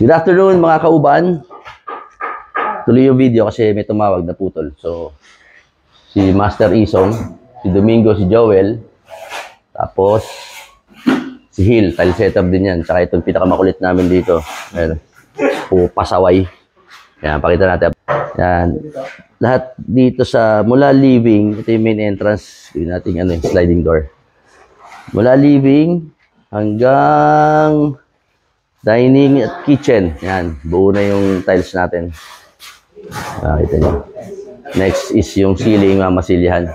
Good afternoon mga kauban. Tuloy yung video kasi may tumawag na putol. So, si Master Isong, si Domingo, si Joel, tapos si Hill, tile setup din yan. Tsaka itong pinakamakulit namin dito. Ayan, pasaway. Yan, pakita natin. Yan. Lahat dito sa, mula living, ito yung main entrance. Gawin natin sliding door. Mula living hanggang dining at kitchen. Yan, buo na yung tiles natin. Kita nyo. Next is yung ceiling, mamasilyahan.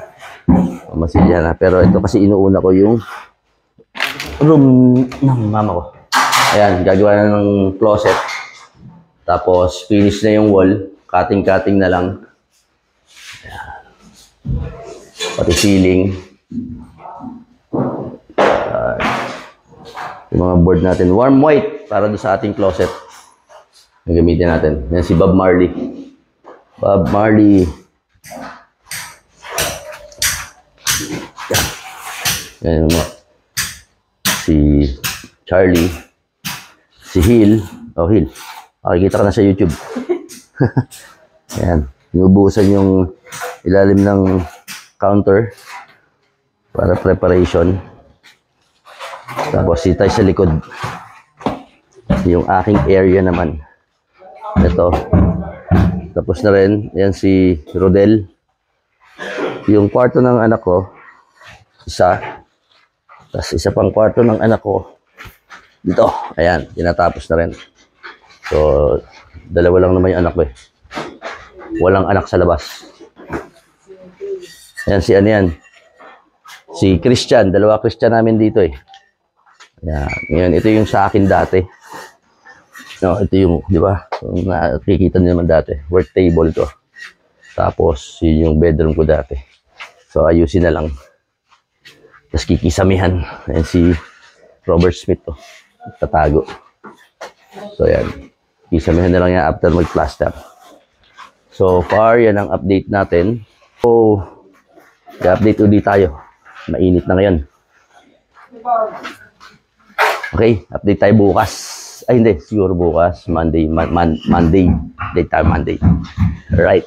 Mamasilyahan na. Pero ito kasi inuuna ko yung room ng mama ko. Ayan, gagawa na ng closet. Tapos, finish na yung wall. Cutting-cutting na lang. Ayan. Pati ceiling. Yung mga board natin. Warm white para doon sa ating closet. Gagamitin natin. Yan si Bob Marley. Bob Marley. Yan mo. Si Charlie. Si Hill. Oh, Hill. Makikita ka na sa YouTube. Yan. Inubusan yung ilalim ng counter para preparation. Tapos tayo sa likod. Yung aking area naman. Ito. Tapos na rin. Yan si Rodel. Yung kwarto ng anak ko. Isa. Tapos isa pang kwarto ng anak ko. Dito. Ayan. Tinatapos na rin. So, dalawa lang naman yung anak ko eh. Walang anak sa labas. Ayan si ano yan. Si Christian. Dalawa Christian namin dito eh. Ayan. Ngayon, ito yung sa akin dati. No, ito yung, di ba? Nakikita niyo naman dati. Work table to. Tapos, yun yung bedroom ko dati. So, ayusin na lang. Tapos, kikisamihan. Ayan si Robert Smith to. Tatago. So, ayan. Kisamihan na lang yan after mag-plaster. So, far, yan ang update natin. So, i-update ulit tayo. Mainit na ngayon. Okay, update tayo bukas. Ay, hindi. Siguro bukas. Monday. Monday. Date tayo Monday. Alright.